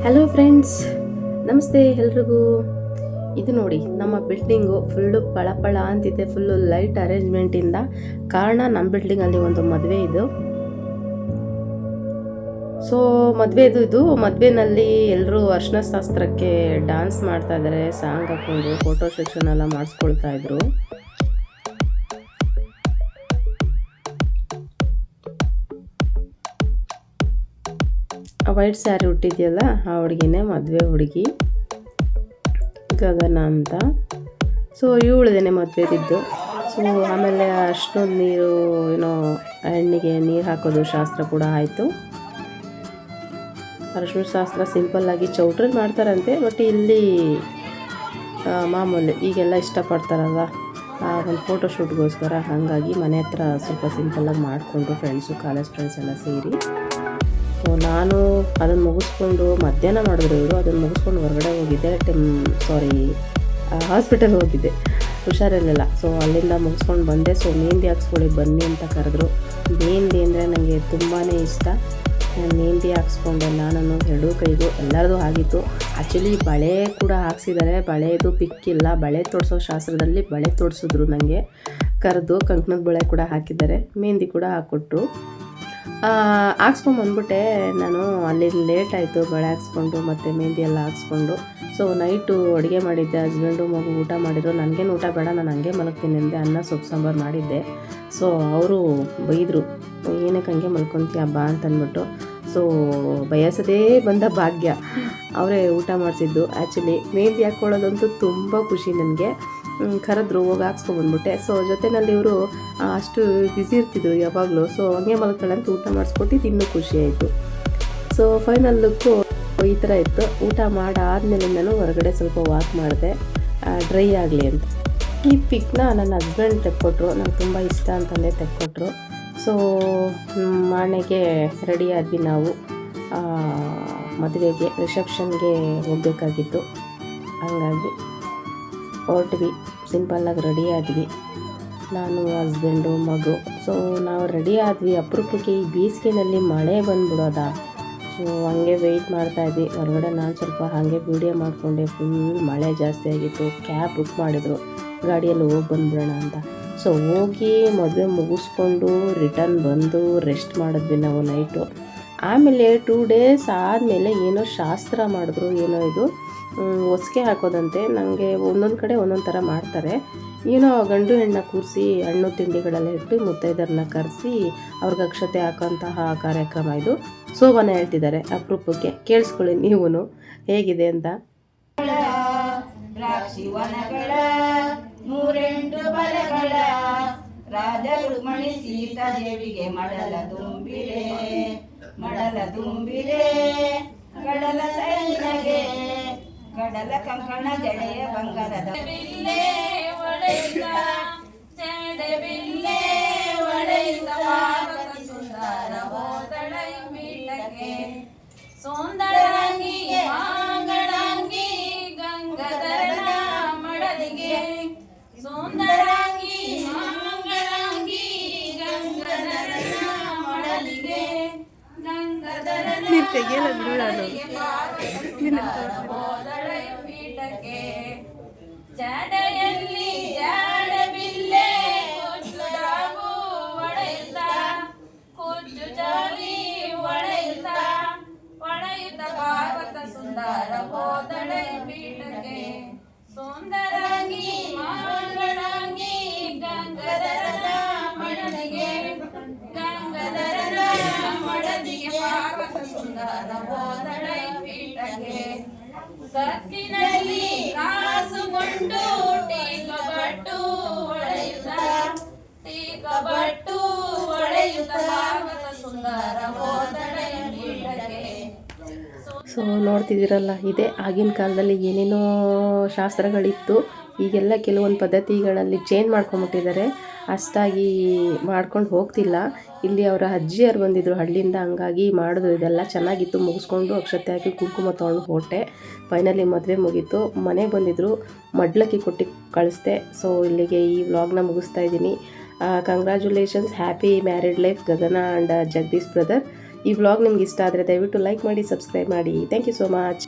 Hello friends, ನಮಸ್ತೆ ಎಲ್ರಿಗೂ. ಇದು ನೋಡಿ ನಮ್ಮ ಬಿಲ್ಡಿಂಗು ಫುಲ್ಲು ಪಳಪಳ ಅಂತಿದೆ, ಫುಲ್ಲು ಲೈಟ್ ಅರೇಂಜ್ಮೆಂಟಿಂದ. ಕಾರಣ ನಮ್ಮ ಬಿಲ್ಡಿಂಗಲ್ಲಿ ಒಂದು ಮದುವೆ ಇದು. ಸೊ ಇದು ಮದುವೆನಲ್ಲಿ ಎಲ್ಲರೂ ಅರ್ಶಿನ ಶಾಸ್ತ್ರಕ್ಕೆ ಡ್ಯಾನ್ಸ್ ಮಾಡ್ತಾ ಇದ್ದಾರೆ, ಸಾಂಗ್ ಹಾಕ್ಕೊಂಡು ಫೋಟೋ ಸೆಕ್ಷನ್ ಎಲ್ಲ ಮಾಡಿಸ್ಕೊಳ್ತಾ ಇದ್ರು. ವೈಟ್ ಸ್ಯಾರಿ ಹುಟ್ಟಿದೆಯಲ್ಲ ಆ ಹುಡುಗಿನೇ ಮದುವೆ ಹುಡುಗಿ, ಗಗನ ಅಂತ. ಸೊ ಇವಳದೇನೆ ಮದುವೆದಿದ್ದು. ಸೊ ಆಮೇಲೆ ಅಷ್ಟೊಂದು ನೀರು ಹೆಣ್ಣಿಗೆ ನೀರು ಹಾಕೋದು ಶಾಸ್ತ್ರ ಕೂಡ ಆಯಿತು. ಅರಶಿನ ಶಾಸ್ತ್ರ ಸಿಂಪಲ್ಲಾಗಿ ಚೌಟ್ರಲ್ಲಿ ಮಾಡ್ತಾರಂತೆ, ಬಟ್ ಇಲ್ಲಿ ಮಾಮೂಲಿ ಈಗೆಲ್ಲ ಇಷ್ಟಪಡ್ತಾರಲ್ಲ ಒಂದು ಫೋಟೋಶೂಟ್ಗೋಸ್ಕರ, ಹಾಗಾಗಿ ಮನೆ ಹತ್ರ ಸ್ವಲ್ಪ ಸಿಂಪಲ್ಲಾಗಿ ಮಾಡಿಕೊಂಡ್ರು ಕಾಲೇಜ್ ಫ್ರೆಂಡ್ಸ್ ಎಲ್ಲ ಸೇರಿ. ಸೊ ನಾನು ಅದನ್ನು ಮುಗಿಸ್ಕೊಂಡು ಮಧ್ಯಾಹ್ನ ಮಾಡಿದ್ರು ಇವರು, ಅದನ್ನು ಮುಗಿಸ್ಕೊಂಡು ಹೊರಗಡೆ ಹೋಗಿದ್ದೆ. ಹಾಸ್ಪಿಟಲ್ ಹೋಗಿದ್ದೆ, ಹುಷಾರಿರಲಿಲ್ಲ. ಸೊ ಅಲ್ಲಿಂದ ಮುಗಿಸ್ಕೊಂಡು ಬಂದೆ. ಸೊ ಮೆಹಂದಿ ಹಾಕ್ಸ್ಕೊಳ್ಳಿ ಬನ್ನಿ ಅಂತ ಕರೆದ್ರು. ಮೆಹಂದಿ ಅಂದರೆ ನನಗೆ ತುಂಬಾ ಇಷ್ಟ. ಮೆಹಂದಿ ಹಾಕ್ಸ್ಕೊಂಡೆ ನಾನು, ಎರಡೂ ಕೈಗೂ ಎಲ್ಲರದು ಆಗಿತ್ತು. ಆ್ಯಕ್ಚುಲಿ ಬಳೆ ಕೂಡ ಹಾಕ್ಸಿದ್ದಾರೆ, ಬಳೆದು ಪಿಕ್ಕಿಲ್ಲ. ಬಳೆ ತೊಡಿಸೋ ಶಾಸ್ತ್ರದಲ್ಲಿ ಬಳೆ ತೊಡಿಸಿದ್ರು ನನಗೆ ಕರೆದು, ಕಂಕಣದ ಬಳೆ ಕೂಡ ಹಾಕಿದ್ದಾರೆ, ಮೆಹಂದಿ ಕೂಡ ಹಾಕ್ಕೊಟ್ರು. ಹಾಕ್ಸ್ಕೊಂಬಂದ್ಬಿಟ್ಟೆ ನಾನು. ಅಲ್ಲಿ ಲೇಟ್ ಆಯಿತು ಬಳೆ ಹಾಕ್ಸ್ಕೊಂಡು ಮತ್ತು ಮೆಹಂದಿ ಎಲ್ಲ ಹಾಕ್ಸ್ಕೊಂಡು. ಸೊ ನೈಟು ಅಡುಗೆ ಮಾಡಿದ್ದೆ, ಹಸ್ಬೆಂಡು ಮಗು ಊಟ ಮಾಡಿದ್ರು. ನನಗೇನು ಊಟ ಬೇಡ, ನಾನು ಹಂಗೆ ಮಲಗ್ತೀನಿ ಅಂದೆ. ಅನ್ನ ಸೊಪ್ಪು ಸಾಂಬಾರು ಮಾಡಿದ್ದೆ. ಸೊ ಅವರು ಬೈದರು, ಏನಕ್ಕೆ ಹಂಗೆ ಮಲ್ಕೊತೀಯ ಬಾ ಅಂತಂದ್ಬಿಟ್ಟು. ಸೊ ಬಯಸದೇ ಬಂದ ಭಾಗ್ಯ, ಅವರೇ ಊಟ ಮಾಡಿಸಿದ್ದು. ಆ್ಯಕ್ಚುಲಿ ಮೆಹಂದಿ ಹಾಕ್ಕೊಳ್ಳೋದಂತೂ ತುಂಬ ಖುಷಿ ನನಗೆ. ಕರೆದ್ರು, ಹೋಗಿ ಹಾಕ್ಸ್ಕೊಂಬಂದ್ಬಿಟ್ಟೆ. ಸೊ ಜೊತೆಯಲ್ಲಿ ಇವರು ಅಷ್ಟು ಬ್ಯುಸಿ ಇರ್ತಿದ್ರು ಯಾವಾಗಲೂ. ಸೊ ಹಂಗೆ ಮಲ್ಕೊಳ್ಳಿ ಅಂತ ಊಟ ಮಾಡಿಸ್ಕೊಟ್ಟಿದ್ದು ಇನ್ನೂ ಖುಷಿ ಆಯಿತು. ಸೊ ಫೈನಲ್ ಲುಕ್ಕು ಈ ಥರ ಇತ್ತು. ಊಟ ಮಾಡಾದ್ಮೇಲೆ ನಾನು ಹೊರಗಡೆ ಸ್ವಲ್ಪ ವಾಕ್ ಮಾಡಿದೆ, ಡ್ರೈ ಆಗಲಿ ಅಂತ. ಈ ಪಿಕ್ನ ನನ್ನ ಹಸ್ಬೆಂಡ್ ತೆಕ್ಕೊಟ್ರು, ನಂಗೆ ತುಂಬ ಇಷ್ಟ ಅಂತಂದೇ ತೆಕ್ಕೊಟ್ರು. ಸೊ ಮನೆಗೆ ರೆಡಿ ಆದ್ವಿ ನಾವು, ಮದುವೆಗೆ ರಿಸೆಪ್ಷನ್ಗೆ ಹೋಗಬೇಕಾಗಿತ್ತು. ಹಂಗಾಗಿ ಹೊರಟ್ವಿ, ಸಿಂಪಲ್ಲಾಗಿ ರೆಡಿ ಆದ್ವಿ ನಾನು, ಹಸ್ಬೆಂಡು, ಮಗು. ಸೊ ನಾವು ರೆಡಿ ಆದ್ವಿ. ಅಪರೂಪಕ್ಕೆ ಈ ಬೇಸಿಗೆನಲ್ಲಿ ಮಳೆ ಬಂದ್ಬಿಡೋದ. ಸೊ ಹಂಗೆ ವೆಯ್ಟ್ ಮಾಡ್ತಾಯಿದ್ವಿ ಹೊರಗಡೆ. ನಾನು ಸ್ವಲ್ಪ ಹಾಗೆ ವೀಡಿಯೋ ಮಾಡಿಕೊಂಡೆ. ಫುಲ್ ಮಳೆ ಜಾಸ್ತಿ ಆಗಿತ್ತು. ಕ್ಯಾಬ್ ಬುಕ್ ಮಾಡಿದ್ರು, ಗಾಡಿಯಲ್ಲಿ ಹೋಗಿ ಬಂದುಬಿಡೋಣ ಅಂತ. ಸೊ ಹೋಗಿ ಮದುವೆ ಮುಗಿಸ್ಕೊಂಡು ರಿಟರ್ನ್ ಬಂದು ರೆಸ್ಟ್ ಮಾಡಿದ್ವಿ ನಾವು ನೈಟು. ಆಮೇಲೆ 2 ಡೇಸ್ ಆದಮೇಲೆ ಏನೋ ಶಾಸ್ತ್ರ ಮಾಡಿದ್ರು, ಏನೋ ಇದು ಹೊಸ್ಗೆ ಹಾಕೋದಂತೆ. ನನಗೆ ಒಂದೊಂದು ಕಡೆ ಒಂದೊಂದು ಥರ ಮಾಡ್ತಾರೆ. ಏನೋ ಗಂಡು ಹೆಣ್ಣು ಕೂರಿಸಿ ಹಣ್ಣು ತಿಂಡಿಗಳೆಲ್ಲ ಇಟ್ಟು ಮುತ್ತೈದರನ್ನ ಕರೆಸಿ ಅವ್ರಿಗೆ ಅಕ್ಷತೆ ಹಾಕೋಂತಹ ಕಾರ್ಯಕ್ರಮ ಇದು. ಶೋಭನ ಹೇಳ್ತಿದ್ದಾರೆ ಅಪರೂಪಕ್ಕೆ, ಕೇಳಿಸ್ಕೊಳ್ಳಿ ನೀವು ಹೇಗಿದೆ ಅಂತ. ರಾಜರುಮಣಿ ಸೀತಾದೇವಿಗೆ ಮಡಲ ತುಂಬಿರೆ ಕಡಲ ಸೈನಗೆ ಕಡಲ ಕಂಕಣ ಜಡೆಯ ಬಂಗಾರದ ಬಿಲ್ಲೆ ಒಡೆಯುತ್ತ ಸುಂದರ ಹೋದಳೈ ಮೀಟಕ್ಕೆ ಸುಂದರಾಂಗಿ ಮಾಂಗಳಾಂಗಿ ಗಂಗಾಧರನ ಮಡದಿಗೆ ಸುಂದರಾಂಗಿ ಮಾಂಗಳಾಂಗಿ ಗಂಗಾಧರನ ಮಡಲಿಗೆ ಗಂಗಾಧರನ ಹೋದಳೈ ಪೀಠಕ್ಕೆ ಜಡೆಯಲ್ಲಿ ಜಾಡಬಿಲ್ಲೆ ಕುಚ್ಚು ಒಡೆಯುತ್ತ ಕುಚ್ಚು ಚಾಲಿ ಒಡೆಯುತ್ತ ಭಾರತ ಸುಂದರ ಹೋದಳೈ ಪೀಠಕ್ಕೆ ಸುಂದರಾಂಗಿ ಮಾಂಗಳಾಂಗಿ ಗಂಗಾಧರನ ಮಡಲಿಗೆ ಗಂಗಾಧರನ ಮಡದಿಗೆ ಭಾರತ ಸುಂದರ ಹೋದಳೈ ಪೀಠಕ್ಕೆ ಕತ್ತಿನಲ್ಲಿ ಕಾಸುಗೊಂಡು ಟೀಕಬಟ್ಟು ಒಡೆಯುತ್ತ ಭಾರತ ಸುಂದರ ಹೋದಳೈ ಪೀಠಕ್ಕೆ. ಸೊ ನೋಡ್ತಿದ್ದೀರಲ್ಲ, ಇದೇ ಆಗಿನ ಕಾಲದಲ್ಲಿ ಏನೇನೋ ಶಾಸ್ತ್ರಗಳಿತ್ತು. ಈಗೆಲ್ಲ ಕೆಲವೊಂದು ಪದ್ಧತಿಗಳಲ್ಲಿ ಚೇಂಜ್ ಮಾಡ್ಕೊಂಬಿಟ್ಟಿದ್ದಾರೆ, ಅಷ್ಟಾಗಿ ಮಾಡ್ಕೊಂಡು ಹೋಗ್ತಿಲ್ಲ. ಇಲ್ಲಿ ಅವರ ಅಜ್ಜಿಯರು ಬಂದಿದ್ದರು ಹಳ್ಳಿಯಿಂದ, ಹಂಗಾಗಿ ಮಾಡಿದ್ರು. ಇದೆಲ್ಲ ಚೆನ್ನಾಗಿತ್ತು. ಮುಗಿಸ್ಕೊಂಡು ಅಕ್ಷತೆ ಹಾಕಿ ಕುಂಕುಮ ತೊಗೊಂಡು ಹೊರಟೆ. ಫೈನಲಿ ಮದುವೆ ಮುಗೀತು. ಮನೆಗೆ ಬಂದಿದ್ದರು, ಮಡ್ಲಕ್ಕಿ ಕೊಟ್ಟು ಕಳಿಸ್ದೆ. ಸೊ ಇಲ್ಲಿಗೆ ಈ ವ್ಲಾಗ್ನ ಮುಗಿಸ್ತಾ ಇದ್ದೀನಿ. Congratulations, happy married life Gagana and Jagadish brother. ಈ ವ್ಲಾಗ್ ನಿಮ್ಗೆ ಇಷ್ಟ ಆದರೆ ದಯವಿಟ್ಟು ಲೈಕ್ ಮಾಡಿ ಸಬ್ಸ್ಕ್ರೈಬ್ ಮಾಡಿ. Thank you so much.